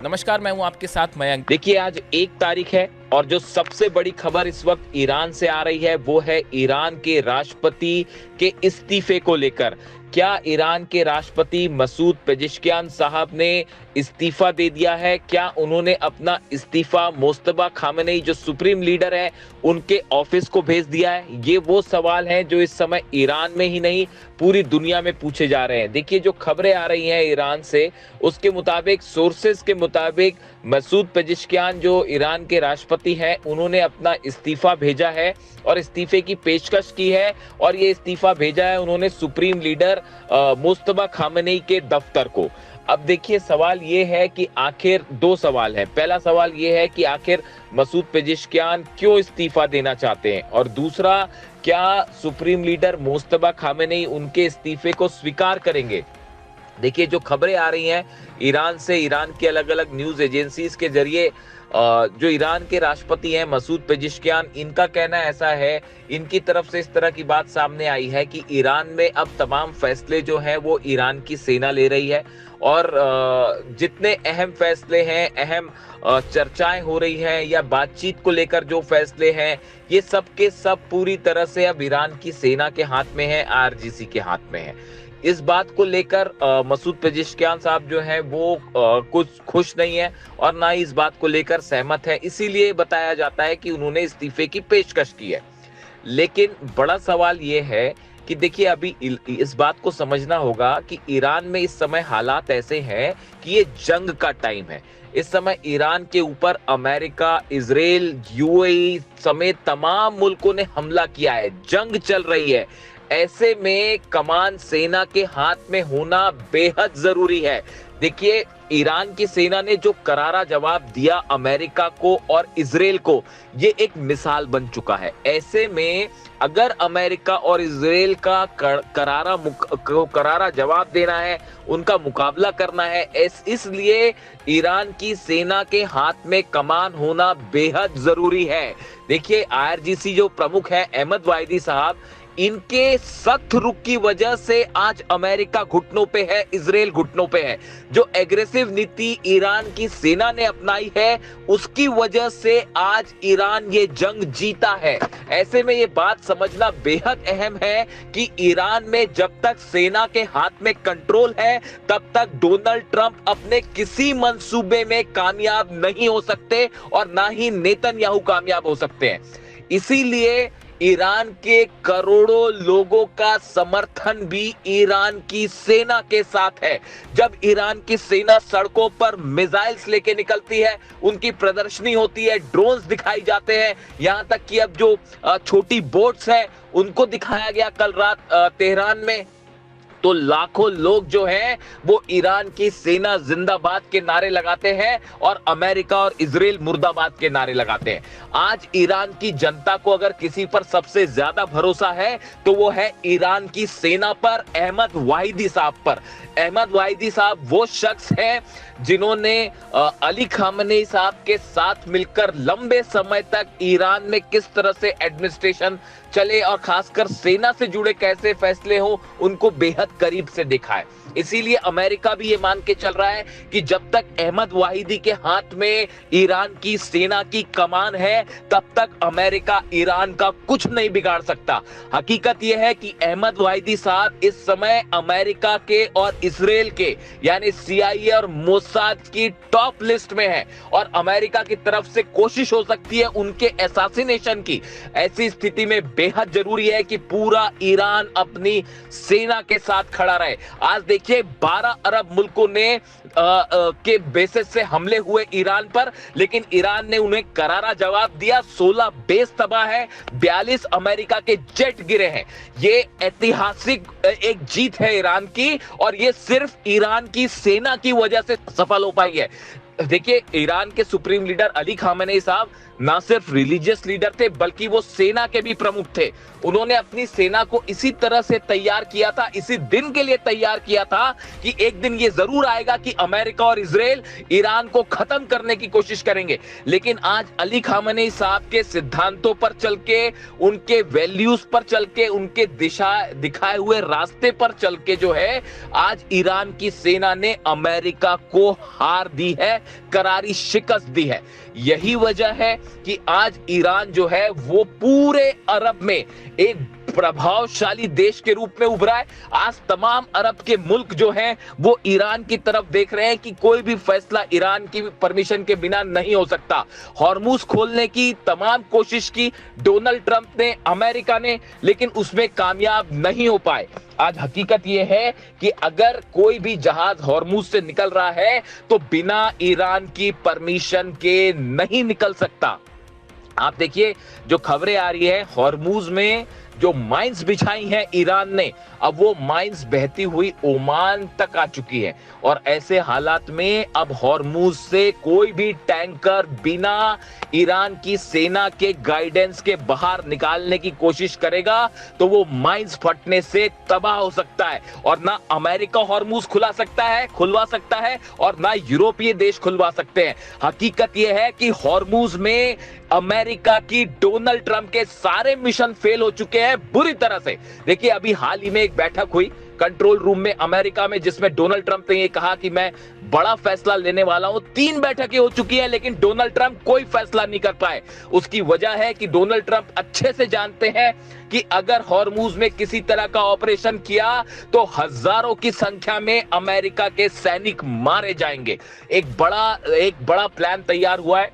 नमस्कार, मैं हूं आपके साथ मयंक। देखिए आज 1 तारीख है और जो सबसे बड़ी खबर इस वक्त ईरान से आ रही है वो है ईरान के राष्ट्रपति के इस्तीफे को लेकर। क्या ईरान के राष्ट्रपति मसूद पेजेश्कियान साहब ने इस्तीफा दे दिया है? क्या उन्होंने अपना इस्तीफा मुज्तबा खामेनेई जो सुप्रीम लीडर है उनके ऑफिस को भेज दिया है? ये वो सवाल हैं जो इस समय ईरान में ही नहीं पूरी दुनिया में पूछे जा रहे हैं। देखिए जो खबरें आ रही हैं ईरान से, उसके मुताबिक, सोर्सेस के मुताबिक, मसूद पेजेश्कियान जो ईरान के राष्ट्रपति हैं उन्होंने अपना इस्तीफा भेजा है और इस्तीफे की पेशकश की है। और ये इस्तीफा भेजा है उन्होंने सुप्रीम लीडर मुज्तबा खामेनेई के दफ्तर को। अब देखिए सवाल ये है कि आखिर दो सवाल हैं। पहला सवाल ये है कि आखिर मसूद पेजेश्कियान क्यों इस्तीफा देना चाहते हैं, और दूसरा, क्या सुप्रीम लीडर मुज्तबा खामेनेई उनके इस्तीफे को स्वीकार करेंगे? देखिए जो खबरें आ रही हैं ईरान से, ईरान के अलग अलग न्यूज एजेंसीज के जरिए, जो ईरान के राष्ट्रपति हैं मसूद पेजेश्कियान, इनका कहना ऐसा है, इनकी तरफ से इस तरह की बात सामने आई है कि ईरान में अब तमाम फैसले जो हैं वो ईरान की सेना ले रही है और जितने अहम फैसले हैं, अहम चर्चाएं हो रही हैं या बातचीत को लेकर जो फैसले हैं, ये सब के सब पूरी तरह से अब ईरान की सेना के हाथ में है, आईआरजीसी के हाथ में है। इस बात को लेकर मसूद पेजेश्कियान साहब जो हैं वो कुछ खुश नहीं है और ना ही इस बात को लेकर सहमत है। इसीलिए बताया जाता है कि उन्होंने इस्तीफे की पेशकश की है। लेकिन बड़ा सवाल ये है कि देखिए अभी इस बात को समझना होगा कि ईरान में इस समय हालात ऐसे हैं कि ये जंग का टाइम है। इस समय ईरान के ऊपर अमेरिका, इजराइल, यूएई समेत तमाम मुल्कों ने हमला किया है, जंग चल रही है। ऐसे में कमान सेना के हाथ में होना बेहद जरूरी है। देखिए ईरान की सेना ने जो करारा जवाब दिया अमेरिका को और इजराइल को, ये एक मिसाल बन चुका है। ऐसे में अगर अमेरिका और इजराइल का करारा जवाब देना है, उनका मुकाबला करना है, इसलिए ईरान की सेना के हाथ में कमान होना बेहद जरूरी है। देखिए आईआरजीसी जो प्रमुख है अहमद वाहिदी साहब, इनके सख्त रुख की वजह से आज अमेरिका घुटनों पे है, इजराइल घुटनों पे है। जो एग्रेसिव नीति ईरान की सेना ने अपनाई है उसकी वजह से आज ईरान ये जंग जीता है। ऐसे में ये बात समझना बेहद अहम है कि ईरान में जब तक सेना के हाथ में कंट्रोल है तब तक डोनाल्ड ट्रंप अपने किसी मंसूबे में कामयाब नहीं हो सकते और ना ही नेतन्याहू कामयाब हो सकते हैं। इसीलिए ईरान के करोड़ों लोगों का समर्थन भी ईरान की सेना के साथ है। जब ईरान की सेना सड़कों पर मिसाइल्स लेके निकलती है, उनकी प्रदर्शनी होती है, ड्रोन्स दिखाई जाते हैं, यहां तक कि अब जो छोटी बोट्स हैं उनको दिखाया गया कल रात तेहरान में, तो लाखों लोग जो हैं वो ईरान की सेना जिंदाबाद के नारे लगाते हैं और अमेरिका और इजराइल मुर्दाबाद के नारे लगाते हैं। आज ईरान की जनता को अगर किसी पर सबसे ज्यादा भरोसा है तो वो है ईरान की सेना पर, अहमद वाहिदी साहब पर। अहमद वाहिदी साहब वो शख्स हैं जिन्होंने अली खामेनेई साहब के साथ मिलकर लंबे समय तक ईरान में किस तरह से एडमिनिस्ट्रेशन चले और खासकर सेना से जुड़े कैसे फैसले हो उनको बेहद करीब से देखा है। इसीलिए अमेरिका भी ये मान के चल रहा है कि जब तक अहमद वाहिदी के हाथ में ईरान की सेना की कमान है तब तक अमेरिका ईरान का कुछ नहीं बिगाड़ सकता। हकीकत यह है कि अहमद वाहिदी साहब इस समय अमेरिका के और इजराइल के यानी सीआईए और मोसाद की टॉप लिस्ट में है और अमेरिका की तरफ से कोशिश हो सकती है उनके असैसिनेशन की। ऐसी स्थिति में बेहद जरूरी है कि पूरा ईरान अपनी सेना के साथ खड़ा रहे। आज देखिए 12 अरब मुल्कों ने के बेसिस से हमले हुए ईरान पर, लेकिन ईरान ने उन्हें करारा जवाब दिया। 16 बेस तबाह है, 42 अमेरिका के जेट गिरे हैं। ये ऐतिहासिक एक जीत है ईरान की और ये सिर्फ ईरान की सेना की वजह से सफल हो पाई है। देखिए ईरान के सुप्रीम लीडर अली खामेनेई साहब ना सिर्फ रिलीजियस लीडर थे बल्कि वो सेना के भी प्रमुख थे। उन्होंने अपनी सेना को इसी तरह से तैयार किया था, इसी दिन के लिए तैयार किया था कि एक दिन ये जरूर आएगा कि अमेरिका और इजराइल ईरान को खत्म करने की कोशिश करेंगे। लेकिन आज अली खामेनी साहब के सिद्धांतों पर चल के, उनके वैल्यूज पर चल के, उनके दिशा दिखाए हुए रास्ते पर चल के जो है आज ईरान की सेना ने अमेरिका को हार दी है, करारी शिकस्त दी है। यही वजह है कि आज ईरान जो है वो पूरे अरब में एक प्रभावशाली देश के रूप में उभरा है। आज तमाम अरब के मुल्क जो हैं वो ईरान की तरफ देख रहे हैं कि कोई भी फैसला ईरान की परमिशन के बिना नहीं हो सकता। हॉर्मुज खोलने की तमाम कोशिश की डोनाल्ड ट्रंप ने, अमेरिका ने, लेकिन उसमें कामयाब नहीं हो पाए। आज हकीकत यह है कि अगर कोई भी जहाज हॉर्मुज से निकल रहा है तो बिना ईरान की परमिशन के नहीं निकल सकता। आप देखिए जो खबरें आ रही है, हॉर्मुज में जो माइंस बिछाई हैं ईरान ने, अब वो माइंस बहती हुई ओमान तक आ चुकी है। और ऐसे हालात में अब हॉर्मुज से कोई भी टैंकर बिना ईरान की सेना के गाइडेंस के बाहर निकालने की कोशिश करेगा तो वो माइंस फटने से तबाह हो सकता है। और ना अमेरिका हॉर्मुज खुलवा सकता है और ना यूरोपीय देश खुलवा सकते हैं। हकीकत यह है कि हॉर्मुज में अमेरिका की, डोनाल्ड ट्रंप के सारे मिशन फेल हो चुके हैं बुरी तरह से। देखिए अभी हाल ही में एक बैठक हुई कंट्रोल रूम में अमेरिका में, जिसमें डोनाल्ड ट्रंप ने ये कहा कि मैं बड़ा फैसला लेने वाला हूं। 3 बैठकें हो चुकी हैं लेकिन डोनाल्ड ट्रंप कोई फैसला नहीं कर पाए। उसकी वजह है कि डोनाल्ड ट्रंप अच्छे से जानते हैं कि अगर हॉर्मुज में किसी तरह का ऑपरेशन किया तो हजारों की संख्या में अमेरिका के सैनिक मारे जाएंगे। एक बड़ा प्लान तैयार हुआ है।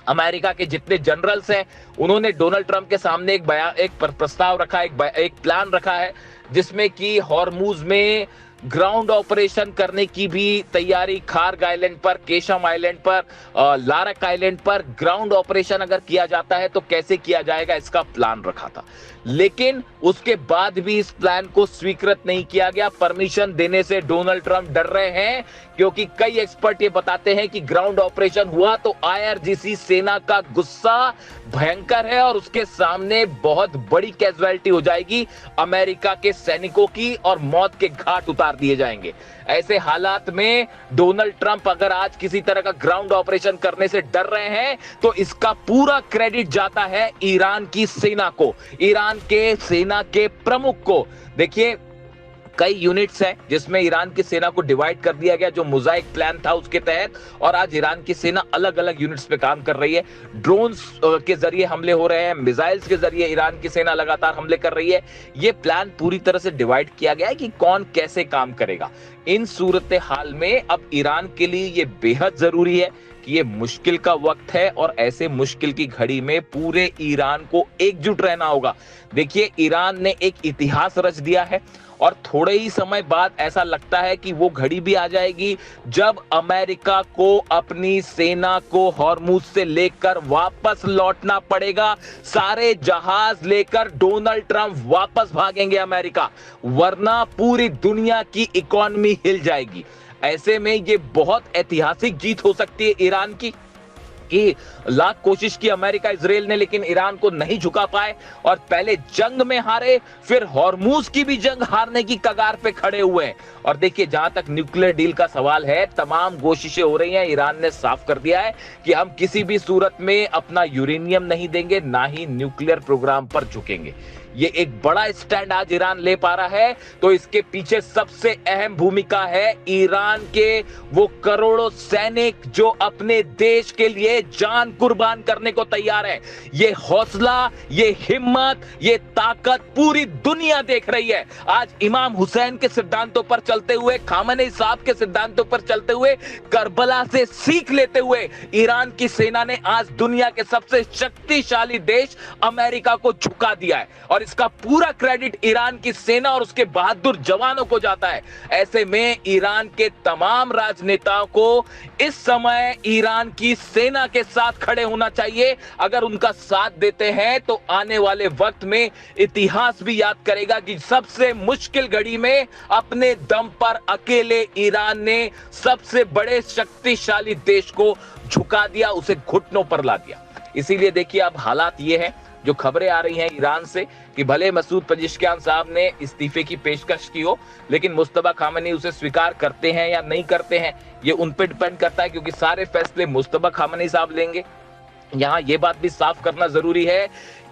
अमेरिका के जितने जनरल्स हैं उन्होंने डोनाल्ड ट्रंप के सामने एक प्रस्ताव रखा, एक प्लान रखा है जिसमें कि हॉर्मुज में ग्राउंड ऑपरेशन करने की भी तैयारी, खार्ग आइलैंड पर, केशम आइलैंड पर, लारक आइलैंड पर ग्राउंड ऑपरेशन अगर किया जाता है तो कैसे किया जाएगा इसका प्लान रखा था। लेकिन उसके बाद भी इस प्लान को स्वीकृत नहीं किया गया। परमिशन देने से डोनाल्ड ट्रंप डर रहे हैं क्योंकि कई एक्सपर्ट ये बताते हैं कि ग्राउंड ऑपरेशन हुआ तो आईआरजीसी सेना का गुस्सा भयंकर है और उसके सामने बहुत बड़ी कैजुअलिटी हो जाएगी अमेरिका के सैनिकों की और मौत के घाट उतार दिए जाएंगे। ऐसे हालात में डोनाल्ड ट्रंप अगर आज किसी तरह का ग्राउंड ऑपरेशन करने से डर रहे हैं तो इसका पूरा क्रेडिट जाता है ईरान की सेना को, ईरान के सेना के प्रमुख को। देखिए कई यूनिट्स हैं जिसमें ईरान की सेना को डिवाइड कर दिया गया जो मोज़ाइक प्लान था उसके तहत, और आज ईरान की सेना अलग अलग यूनिट्स पे काम कर रही है। ड्रोन्स के जरिए हमले हो रहे हैं, मिसाइल्स के जरिए ईरान की सेना लगातार हमले कर रही है। ये प्लान पूरी तरह से डिवाइड किया गया है कि कौन कैसे काम करेगा। इन सूरत हाल में अब ईरान के लिए ये बेहद जरूरी है कि ये मुश्किल का वक्त है और ऐसे मुश्किल की घड़ी में पूरे ईरान को एकजुट रहना होगा। देखिए ईरान ने एक इतिहास रच दिया है और थोड़े ही समय बाद ऐसा लगता है कि वो घड़ी भी आ जाएगी जब अमेरिका को अपनी सेना को हॉर्मुज से लेकर वापस लौटना पड़ेगा। सारे जहाज लेकर डोनाल्ड ट्रंप वापस भागेंगे अमेरिका, वरना पूरी दुनिया की इकोनॉमी हिल जाएगी। ऐसे में ये बहुत ऐतिहासिक जीत हो सकती है ईरान की कि लाख कोशिश की अमेरिका इजराइल ने लेकिन ईरान को नहीं झुका पाए और पहले जंग में हारे, फिर हॉर्मुज की भी जंग हारने की कगार पे खड़े हुए हैं। और देखिए जहां तक न्यूक्लियर डील का सवाल है, तमाम कोशिशें हो रही हैं। ईरान ने साफ कर दिया है कि हम किसी भी सूरत में अपना यूरेनियम नहीं देंगे, ना ही न्यूक्लियर प्रोग्राम पर झुकेंगे। ये एक बड़ा स्टैंड आज ईरान ले पा रहा है, तो इसके पीछे सबसे अहम भूमिका है ईरान के वो करोड़ों सैनिक जो अपने देश के लिए जान कुर्बान करने को तैयार है। ये हौसला, ये हिम्मत, ये ताकत पूरी दुनिया देख रही है। आज इमाम हुसैन के सिद्धांतों पर चलते हुए, खामेनी साहब के सिद्धांतों पर चलते हुए, करबला से सीख लेते हुए ईरान की सेना ने आज दुनिया के सबसे शक्तिशाली देश अमेरिका को झुका दिया है और इसका पूरा क्रेडिट ईरान की सेना और उसके बहादुर जवानों को जाता है। ऐसे में ईरान के तमाम राजनेताओं को इस समय ईरान की सेना के साथ खड़े होना चाहिए। अगर उनका साथ देते हैं तो आने वाले वक्त में इतिहास भी याद करेगा कि सबसे मुश्किल घड़ी में अपने दम पर अकेले ईरान ने सबसे बड़े शक्तिशाली देश को झुका दिया, उसे घुटनों पर ला दिया। इसीलिए देखिए अब हालात ये हैं, जो खबरें आ रही हैं ईरान से कि भले मसूद पेजेश्कियान साहब ने इस्तीफे की पेशकश की हो, लेकिन मुस्तफा खामेनी उसे स्वीकार करते हैं या नहीं करते हैं, ये उन पर डिपेंड करता है, क्योंकि सारे फैसले मुस्तफा खामेनी साहब लेंगे। यहाँ ये बात भी साफ करना जरूरी है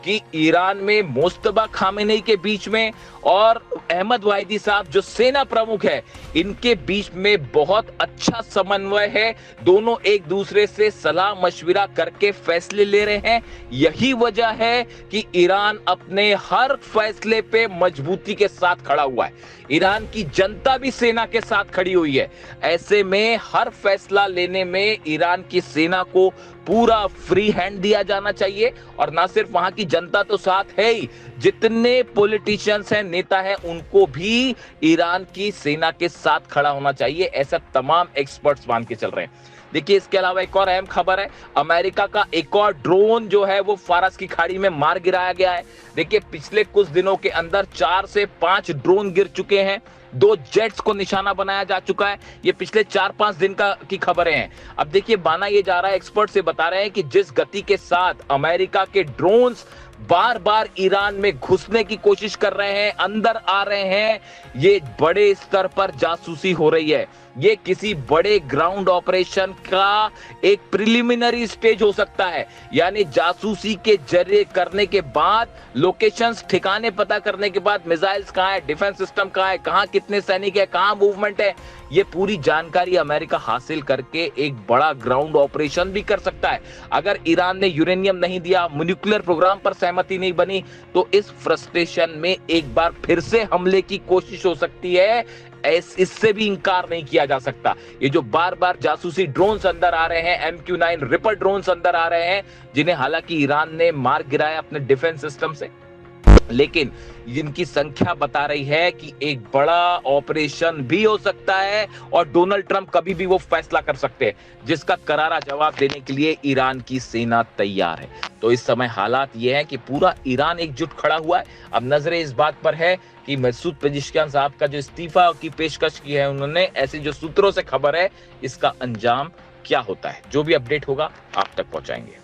कि ईरान में मुस्तफा खामेनी के बीच में और अहमद वाहिदी साहब जो सेना प्रमुख है, इनके बीच में बहुत अच्छा समन्वय है। दोनों एक दूसरे से सलाह मशविरा करके फैसले ले रहे हैं। यही वजह है कि ईरान अपने हर फैसले पे मजबूती के साथ खड़ा हुआ है। ईरान की जनता भी सेना के साथ खड़ी हुई है। ऐसे में हर फैसला लेने में ईरान की सेना को पूरा फ्री हैंड दिया जाना चाहिए। और ना सिर्फ वहां की जनता तो साथ है ही, जितने पॉलिटिशियंस हैं, नेता हैं, उनको भी ईरान की सेना के साथ खड़ा होना चाहिए। ऐसा तमाम एक्सपर्ट्स मान के चल रहे हैं। देखिए, इसके अलावा एक और अहम खबर है, अमेरिका का एक और ड्रोन जो है वो फारस की खाड़ी में मार गिराया गया है। देखिए, पिछले कुछ दिनों के अंदर 4 से 5 ड्रोन गिर चुके हैं, 2 जेट्स को निशाना बनाया जा चुका है। ये पिछले 4-5 दिन की खबरें हैं। अब देखिए, माना ये जा रहा है, एक्सपर्ट से बता रहे हैं कि जिस गति के साथ अमेरिका के ड्रोन्स बार बार ईरान में घुसने की कोशिश कर रहे हैं, अंदर आ रहे हैं, ये बड़े स्तर पर जासूसी हो रही है। ये किसी बड़े ग्राउंड ऑपरेशन का एक प्रिलिमिनरी स्टेज हो सकता है, यानी जासूसी के जरिए करने के बाद, लोकेशंस, ठिकाने पता करने के बाद, मिसाइल्स कहां है, डिफेंस सिस्टम कहां है, कहां कितने सैनिक है, कहां मूवमेंट है, ये पूरी जानकारी अमेरिका हासिल करके एक बड़ा ग्राउंड ऑपरेशन भी कर सकता है। अगर ईरान ने यूरेनियम नहीं दिया, न्यूक्लियर प्रोग्राम पर सहमति नहीं बनी, तो इस फ्रस्ट्रेशन में एक बार फिर से हमले की कोशिश हो सकती है। इससे भी इंकार नहीं किया जा सकता। ये जो बार बार जासूसी ड्रोन्स अंदर आ रहे हैं, MQ-9 रिपर ड्रोन्स अंदर आ रहे हैं, जिन्हें हालांकि ईरान ने मार गिराया अपने डिफेंस सिस्टम से, लेकिन जिनकी संख्या बता रही है कि एक बड़ा ऑपरेशन भी हो सकता है और डोनाल्ड ट्रंप कभी भी वो फैसला कर सकते हैं, जिसका करारा जवाब देने के लिए ईरान की सेना तैयार है। तो इस समय हालात ये है कि पूरा ईरान एकजुट खड़ा हुआ है। अब नजरें इस बात पर है कि मसूद पेजेश्कियान साहब का जो इस्तीफा की पेशकश की है उन्होंने, ऐसे जो सूत्रों से खबर है, इसका अंजाम क्या होता है। जो भी अपडेट होगा आप तक पहुंचाएंगे।